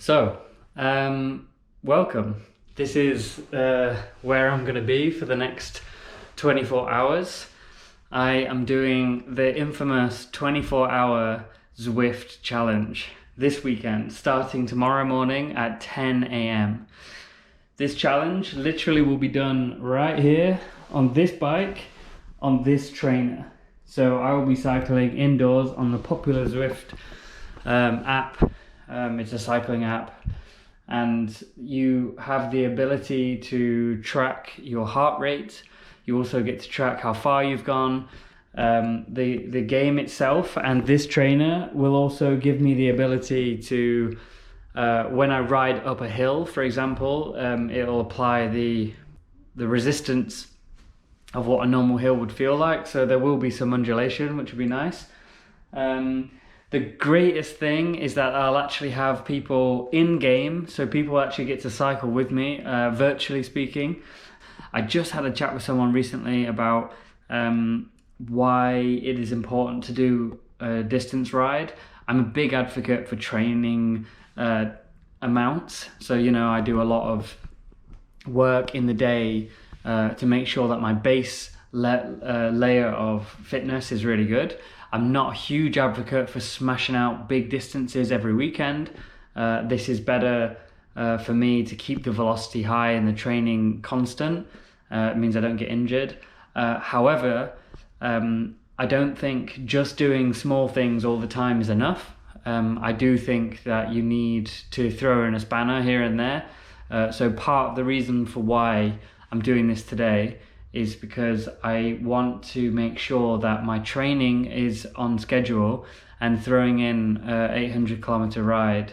So, welcome. This is where I'm going to be for the next 24 hours. I am doing the infamous 24-hour Zwift challenge this weekend, starting tomorrow morning at 10 a.m. This challenge literally will be done right here on this bike, on this trainer. So I will be cycling indoors on the popular Zwift app. It's a cycling app, and you have the ability to track your heart rate. You also get to track how far you've gone. The game itself and this trainer will also give me the ability to, when I ride up a hill, for example, it'll apply the resistance of what a normal hill would feel like. So there will be some undulation, which would be nice. The greatest thing is that I'll actually have people in game, so people actually get to cycle with me, virtually speaking. I just had a chat with someone recently about why it is important to do a distance ride. I'm a big advocate for training amounts. So, you know, I do a lot of work in the day to make sure that my base layer of fitness is really good. I'm not a huge advocate for smashing out big distances every weekend. This is better for me to keep the velocity high and the training constant. It means I don't get injured. However, I don't think just doing small things all the time is enough. I do think that you need to throw in a spanner here and there. So part of the reason for why I'm doing this today is because I want to make sure that my training is on schedule, and throwing in an 800 kilometer ride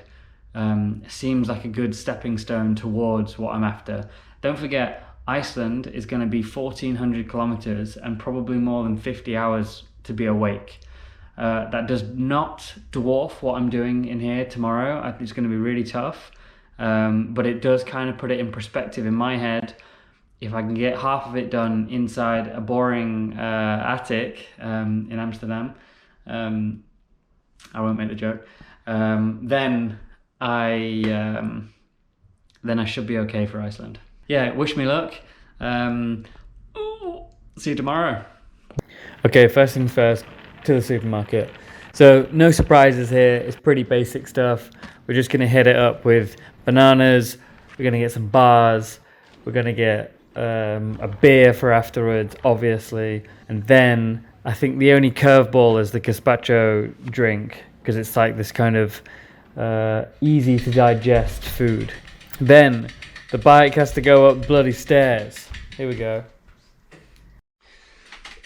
seems like a good stepping stone towards what I'm after. Don't forget, Iceland is going to be 1,400 kilometers and probably more than 50 hours to be awake. That does not dwarf what I'm doing in here tomorrow. I think it's going to be really tough, but it does kind of put it in perspective in my head. If I can get half of it done inside a boring attic in Amsterdam, I won't make the joke, then I should be okay for Iceland. Yeah, wish me luck. See you tomorrow. Okay, first things first, to the supermarket. So no surprises here, it's pretty basic stuff. We're just gonna hit it up with bananas, we're gonna get some bars, we're gonna get a beer for afterwards, obviously, and then I think the only curveball is the gazpacho drink, because it's like this kind of easy to digest food. Then the bike has to go up bloody stairs. Here we go.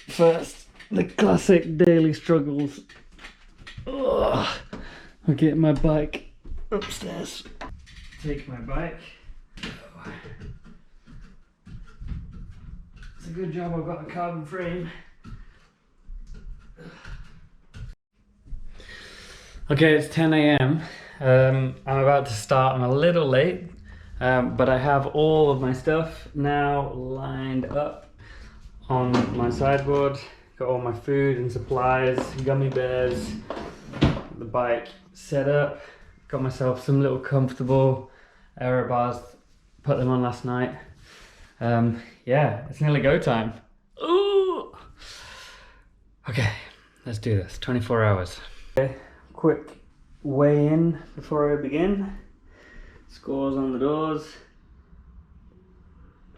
First, the classic daily struggles. Ugh. I'm getting my bike upstairs. Take my bike. It's a good job I've got a carbon frame. Okay, it's 10 a.m. I'm about to start. I'm a little late, but I have all of my stuff now lined up on my sideboard. Got all my food and supplies, gummy bears, the bike set up. Got myself some little comfortable aero bars, put them on last night. Yeah, it's nearly go time. Ooh. Okay, let's do this. 24 hours. Okay, quick weigh in before I begin. Scores on the doors.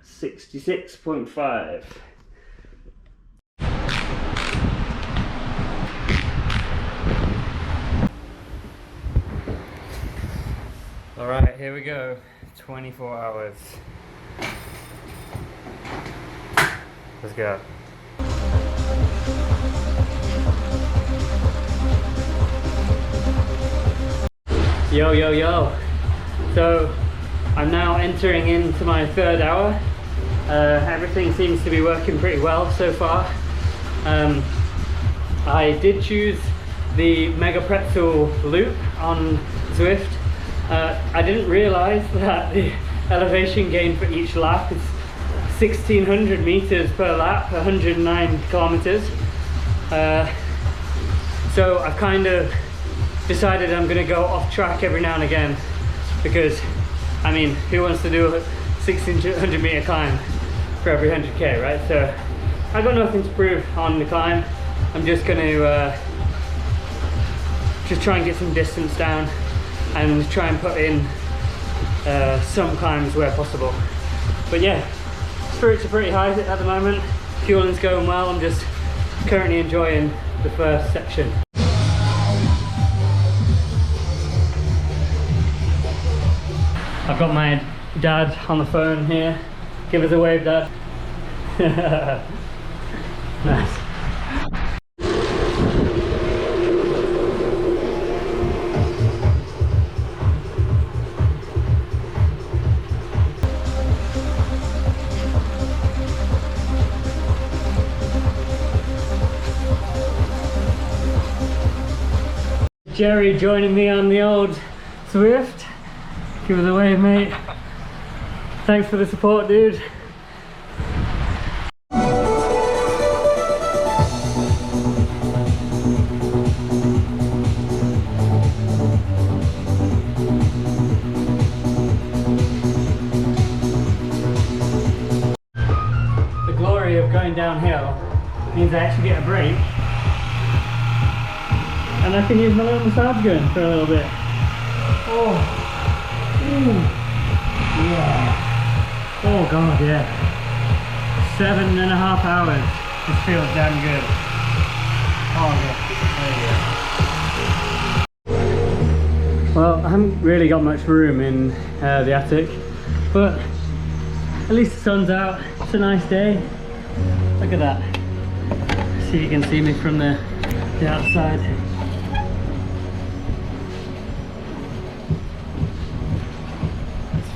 66.5. All right, here we go. 24 hours. Let's go. Yo, yo, yo. So I'm now entering into my third hour. Everything seems to be working pretty well so far. I did choose the Mega Pretzel loop on Zwift. I didn't realize that the elevation gain for each lap is 1,600 meters per lap, 109 kilometers. So I've kind of decided I'm going to go off track every now and again. because I mean, who wants to do a 1600 meter climb for every 100k, right? So I've got nothing to prove on the climb. I'm just going to just try and get some distance down and try and put in some climbs where possible. But yeah, spirits are pretty high at the moment. Fueling's going well. I'm just currently enjoying the first section. I've got my dad on the phone here. Give us a wave, Dad. Nice. Jerry joining me on the old Zwift. Give us a wave, mate. Thanks for the support, dude. The glory of going downhill means I actually get a break. And I can use my little massage gun for a little bit. Oh, yeah. Oh god, yeah. 7.5 hours. This feels damn good. Oh yeah, there you go. Well, I haven't really got much room in the attic, but at least the sun's out. It's a nice day. Look at that. See if you can see me from the outside.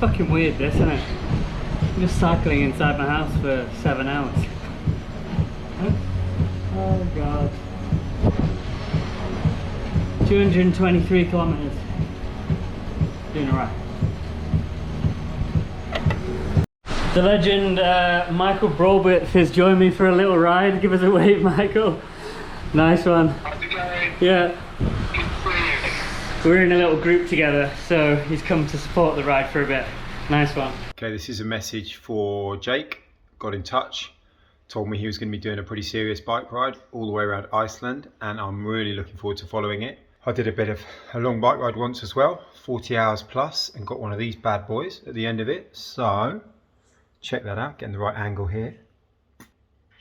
Fucking weird this, isn't it? I'm just cycling inside my house for 7 hours. Oh god. 223 kilometers. Doing alright. The legend Michael Brolbert has joined me for a little ride. Give us a wave, Michael. Nice one. How's it going? Yeah. We're in a little group together, so he's come to support the ride for a bit. Nice one. Okay, this is a message for Jake. Got in touch, told me he was going to be doing a pretty serious bike ride all the way around Iceland, and I'm really looking forward to following it. I did a bit of a long bike ride once as well, 40 hours plus, and got one of these bad boys at the end of it. So check that out, getting the right angle here.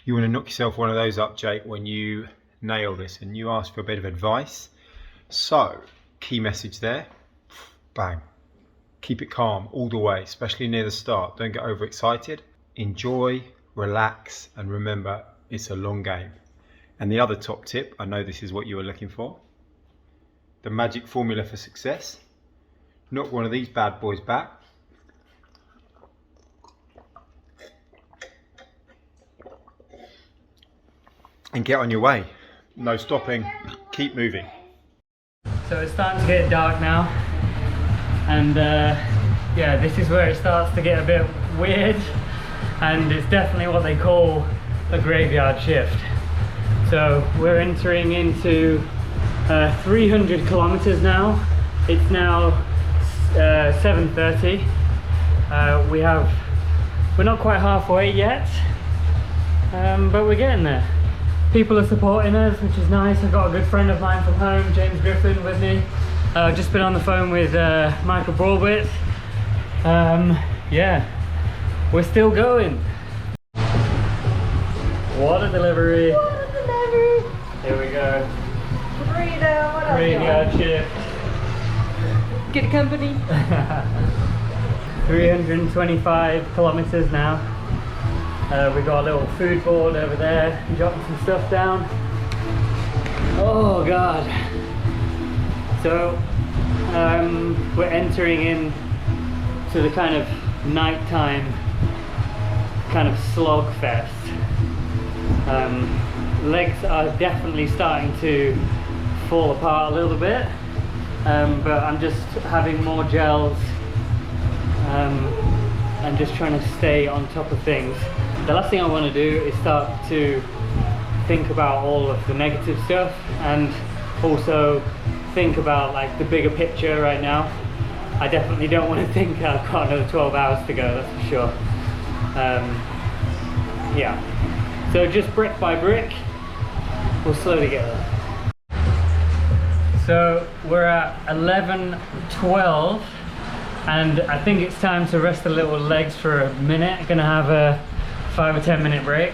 You want to knock yourself one of those up, Jake, when you nail this and you ask for a bit of advice. So key message there, bang. Keep it calm all the way, especially near the start. Don't get overexcited. Enjoy, relax, and remember, it's a long game. And the other top tip, I know this is what you were looking for, the magic formula for success. Knock one of these bad boys back. And get on your way. No stopping, keep moving. So it's starting to get dark now, and yeah, this is where it starts to get a bit weird, and it's definitely what they call a graveyard shift. So we're entering into 300 kilometers now. It's now 7:30. We're not quite halfway yet, but we're getting there. People are supporting us, which is nice. I've got a good friend of mine from home, James Griffin, with me. I've just been on the phone with Michael Brolbert. Yeah, we're still going. What a delivery. What a delivery. Here we go. Burrito, what else? Graveyard shift. Good company. 325 kilometers now. We've got a little food board over there, jotting some stuff down. Oh god. So we're entering in to the kind of nighttime kind of slog fest. Legs are definitely starting to fall apart a little bit, but I'm just having more gels and just trying to stay on top of things. The last thing I want to do is start to think about all of the negative stuff, and also think about like the bigger picture right now. I definitely don't want to think I've got another 12 hours to go, that's for sure. Yeah, so just brick by brick, we'll slowly get there. So we're at 11:12 and I think it's time to rest the little legs for a minute. I'm gonna have a 5 or 10 minute break.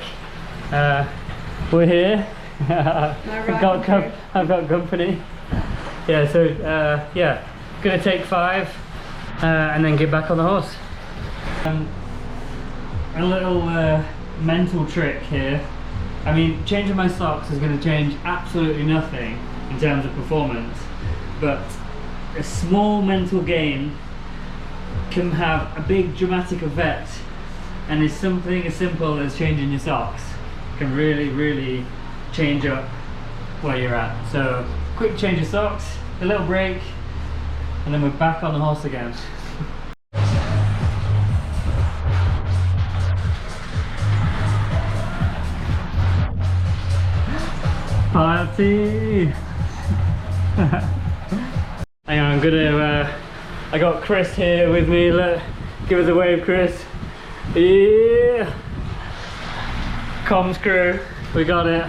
We're here. I've got company. Yeah, so yeah, gonna take 5 and then get back on the horse. A little mental trick here. I mean, changing my socks is going to change absolutely nothing in terms of performance, but a small mental gain can have a big dramatic effect, and it's something as simple as changing your socks can really change up where you're at. So quick change of socks, a little break, and then we're back on the horse again. Party! Hang on, I'm gonna, I got Chris here with me. Look, give us a wave, Chris. Yeah! Comms crew, we got it.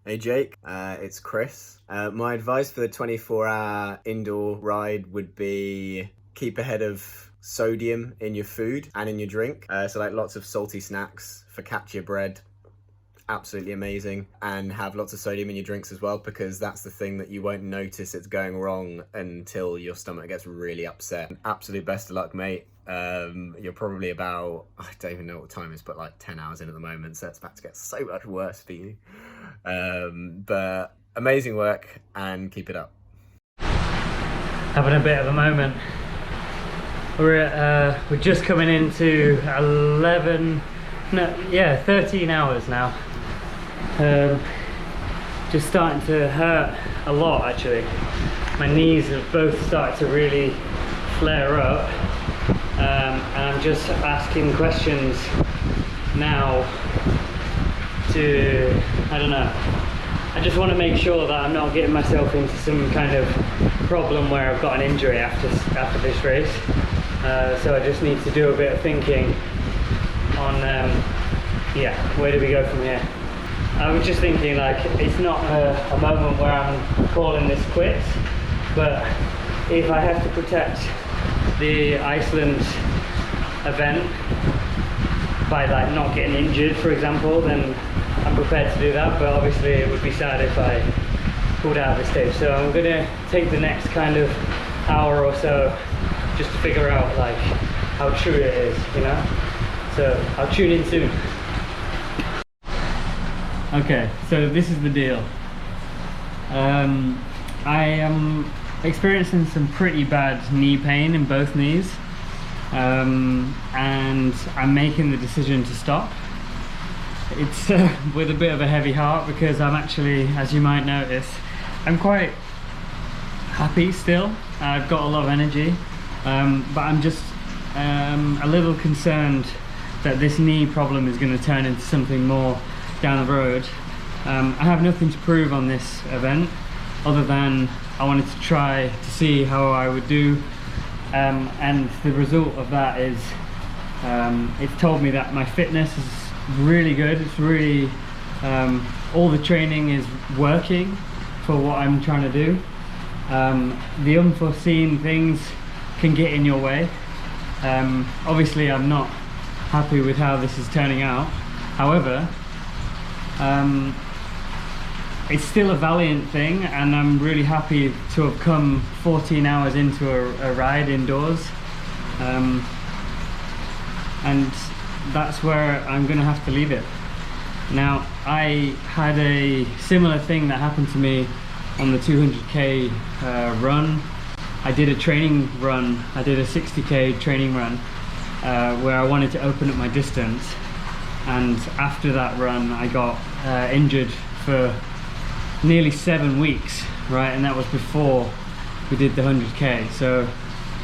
Hey Jake, it's Chris. My advice for the 24-hour indoor ride would be keep ahead of sodium in your food and in your drink. So like lots of salty snacks, focaccia bread, absolutely amazing, and have lots of sodium in your drinks as well, because that's the thing that you won't notice it's going wrong until your stomach gets really upset. Absolute best of luck, mate. You're probably about, I don't even know what time it is, but like 10 hours in at the moment, so it's about to get so much worse for you. But amazing work and keep it up. Having a bit of a moment. We're just coming into 13 hours now. Just starting to hurt a lot actually. My knees have both started to really flare up, and I'm just asking questions now to, I don't know, I just want to make sure that I'm not getting myself into some kind of problem where I've got an injury after this race. So I just need to do a bit of thinking on yeah, where do we go from here? I was just thinking, like, it's not a moment where I'm calling this quits, but if I have to protect the Iceland event by like not getting injured, for example, then I'm prepared to do that. But obviously it would be sad if I pulled out of this stage. So I'm gonna take the next kind of hour or so just to figure out like how true it is, you know? So I'll tune in soon. Okay, so this is the deal. I am experiencing some pretty bad knee pain in both knees, and I'm making the decision to stop. It's with a bit of a heavy heart, because I'm actually, as you might notice, I'm quite happy still. I've got a lot of energy, but I'm just a little concerned that this knee problem is going to turn into something more down the road. I have nothing to prove on this event other than I wanted to try to see how I would do, and the result of that is it's told me that my fitness is really good. It's really all the training is working for what I'm trying to do. The unforeseen things can get in your way. Obviously I'm not happy with how this is turning out. However, it's still a valiant thing, and I'm really happy to have come 14 hours into a ride indoors, and that's where I'm gonna have to leave it. Now, I had a similar thing that happened to me on the 200k run. I did a training run, I did a 60k training run where I wanted to open up my distance, and after that run I got injured for nearly 7 weeks, right? And that was before we did the 100k, so,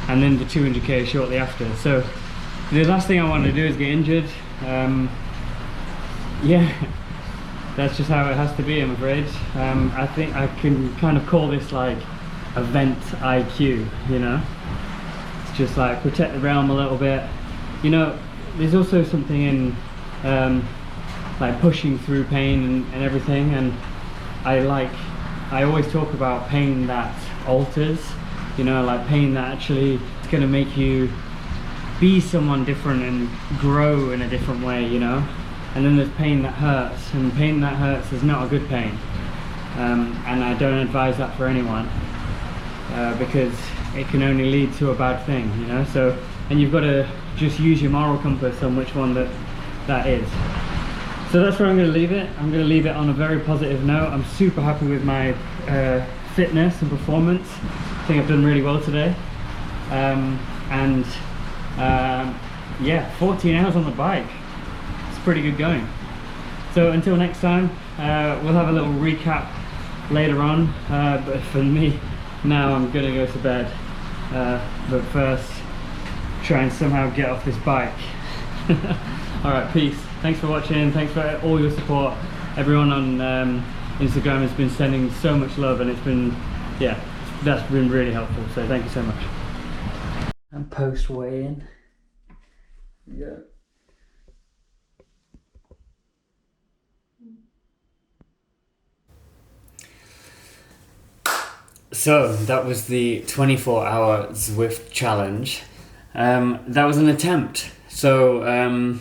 and then the 200k shortly after. So the last thing I want to do is get injured. Yeah, that's just how it has to be, I'm afraid. I think I can kind of call this like event IQ, you know. It's just like protect the realm a little bit. You know, there's also something in like pushing through pain and everything, and I always talk about pain that alters, you know, like pain that actually is going to make you be someone different and grow in a different way, you know. And then there's pain that hurts, and pain that hurts is not a good pain, and I don't advise that for anyone, because it can only lead to a bad thing, you know. So, and you've got to just use your moral compass on which one that is. So that's where I'm going to leave it. I'm going to leave it on a very positive note. I'm super happy with my fitness and performance. I think I've done really well today. Yeah, 14 hours on the bike. It's pretty good going. So until next time, we'll have a little recap later on. But for me, now I'm going to go to bed. But first, try and somehow get off this bike. Alright, peace. Thanks for watching. Thanks for all your support. Everyone on Instagram has been sending so much love, and it's been, yeah, that's been really helpful. So thank you so much. And post weigh-in. Yeah. So that was the 24-hour Zwift challenge. That was an attempt. So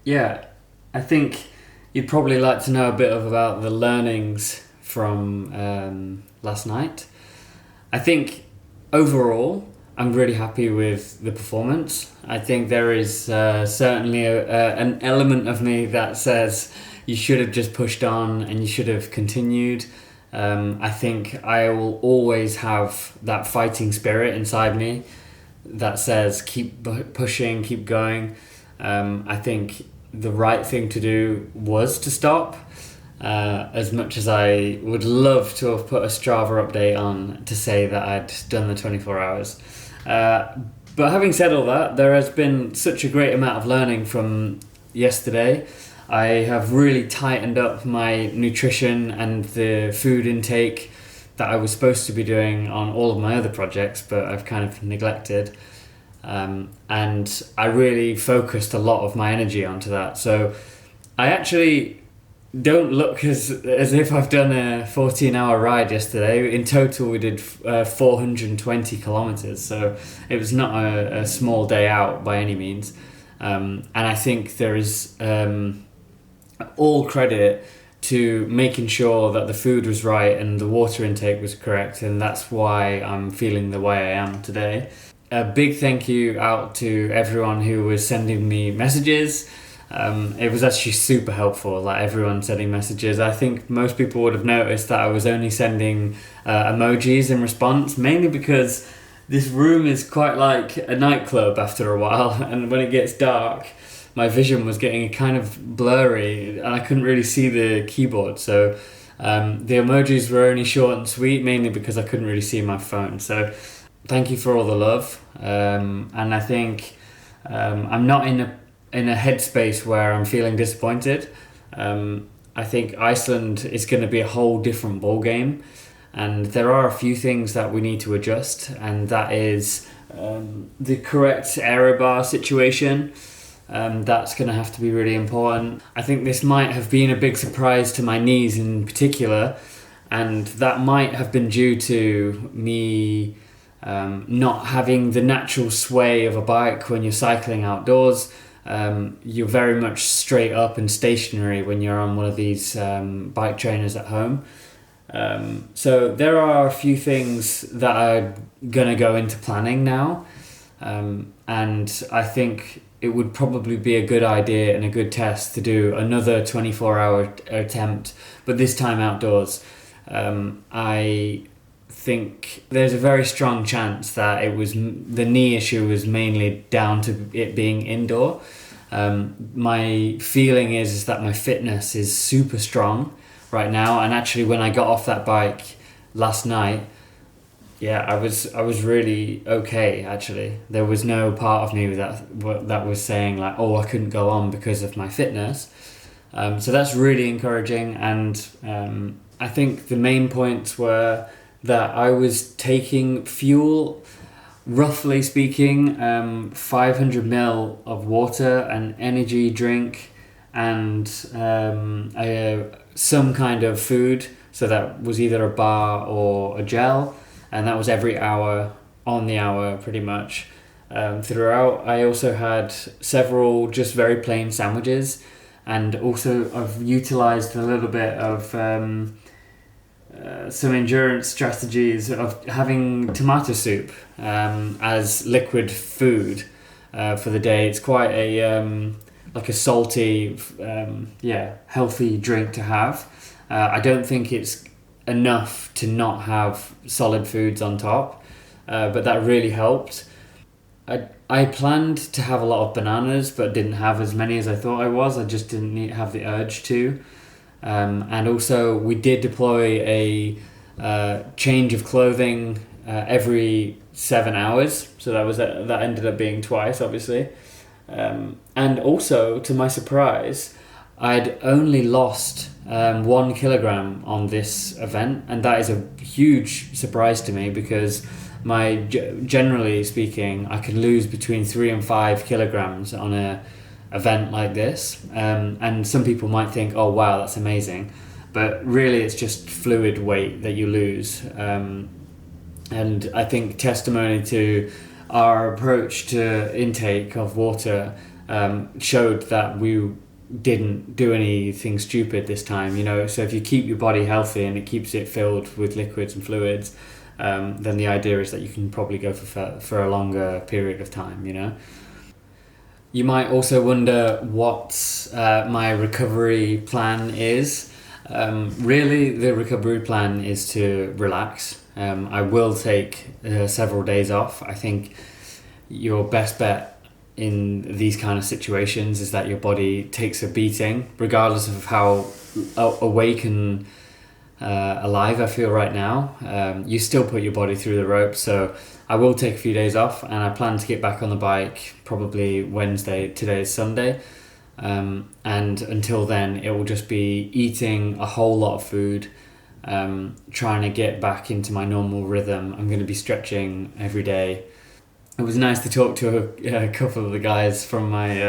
yeah, I think you'd probably like to know a bit about the learnings from last night. I think overall, I'm really happy with the performance. I think there is certainly an element of me that says you should have just pushed on and you should have continued. I think I will always have that fighting spirit inside me that says keep pushing, keep going. I think the right thing to do was to stop, as much as I would love to have put a Strava update on to say that I'd done the 24 hours. But having said all that, there has been such a great amount of learning from yesterday. I have really tightened up my nutrition and the food intake that I was supposed to be doing on all of my other projects, but I've kind of neglected. And I really focused a lot of my energy onto that. So I actually don't look as if I've done a 14-hour ride yesterday. In total, we did 420 kilometers. So it was not a small day out by any means. And I think there is all credit to making sure that the food was right and the water intake was correct. And that's why I'm feeling the way I am today. A big thank you out to everyone who was sending me messages. It was actually super helpful, like everyone sending messages. I think most people would have noticed that I was only sending emojis in response, mainly because this room is quite like a nightclub after a while, and when it gets dark, my vision was getting kind of blurry and I couldn't really see the keyboard. So the emojis were only short and sweet, mainly because I couldn't really see my phone. So thank you for all the love, and I think I'm not in a headspace where I'm feeling disappointed. I think Iceland is going to be a whole different ball game, and there are a few things that we need to adjust, and that is the correct aero bar situation. That's going to have to be really important. I think this might have been a big surprise to my knees in particular, and that might have been due to me not having the natural sway of a bike when you're cycling outdoors. You're very much straight up and stationary when you're on one of these bike trainers at home. So there are a few things that are going to go into planning now, and I think it would probably be a good idea and a good test to do another 24-hour attempt, but this time outdoors. I think there's a very strong chance that it was the knee issue was mainly down to it being indoor. My feeling is that my fitness is super strong right now, and actually when I got off that bike last night, yeah, I was really okay. Actually, there was no part of me that was saying like, oh, I couldn't go on because of my fitness. So that's really encouraging, and I think the main points were that I was taking fuel, roughly speaking, 500 ml of water, an energy drink, and some kind of food. So that was either a bar or a gel, and that was every hour, on the hour pretty much. Throughout, I also had several just very plain sandwiches, and also I've utilized a little bit of some endurance strategies of having tomato soup as liquid food for the day. It's quite a like a salty, healthy drink to have. I don't think it's enough to not have solid foods on top, but that really helped. I planned to have a lot of bananas, but didn't have as many as I thought I was. I just didn't have the urge to. And also, we did deploy a change of clothing every 7 hours. So that ended up being twice, obviously. And also, to my surprise, I'd only lost 1 kilogram on this event, and that is a huge surprise to me because generally speaking, I can lose between 3 and 5 kilograms on a event like this, and some people might think, oh wow, that's amazing, but really it's just fluid weight that you lose. And I think testimony to our approach to intake of water showed that we didn't do anything stupid this time, so if you keep your body healthy and it keeps it filled with liquids and fluids, then the idea is that you can probably go for a longer period of time, You might also wonder what my recovery plan is. Really, the recovery plan is to relax. I will take several days off. I think your best bet in these kind of situations is that your body takes a beating, regardless of how awake and alive I feel right now. You still put your body through the ropes, so I will take a few days off, and I plan to get back on the bike probably Wednesday. Today is Sunday, and until then it will just be eating a whole lot of food, trying to get back into my normal rhythm. I'm going to be stretching every day. It was nice to talk to a couple of the guys from my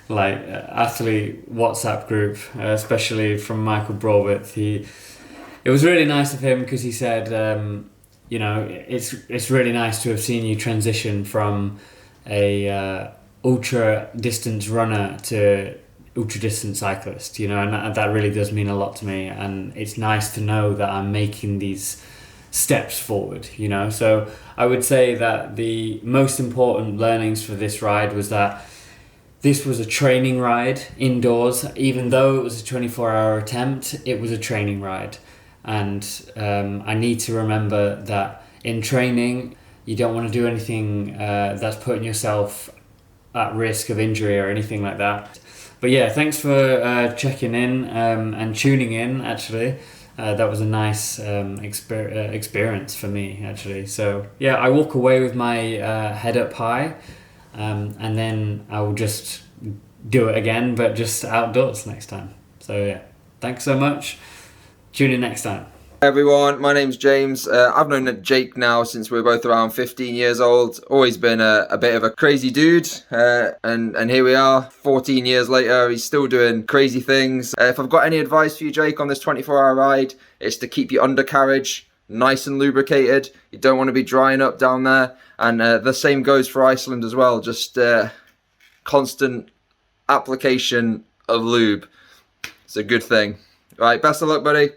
athlete WhatsApp group, especially from Michael Brawith. It was really nice of him because he said, it's really nice to have seen you transition from a ultra distance runner to ultra distance cyclist, and that really does mean a lot to me, and it's nice to know that I'm making these steps forward, so I would say that the most important learnings for this ride was that this was a training ride indoors. Even though it was a 24-hour attempt, it was a training ride. And I need to remember that in training, you don't want to do anything that's putting yourself at risk of injury or anything like that. But yeah, thanks for checking in and tuning in, actually. That was a nice experience for me, actually. So yeah, I walk away with my head up high, and then I will just do it again, but just outdoors next time. So yeah, thanks so much. Tune in next time. Hey everyone, my name's James. I've known Jake now since we were both around 15 years old. Always been a bit of a crazy dude, and here we are 14 years later. He's still doing crazy things. If I've got any advice for you, Jake, on this 24-hour ride, it's to keep your undercarriage nice and lubricated. You don't want to be drying up down there, and the same goes for Iceland as well. Just constant application of lube. It's a good thing. Right, best of luck, buddy.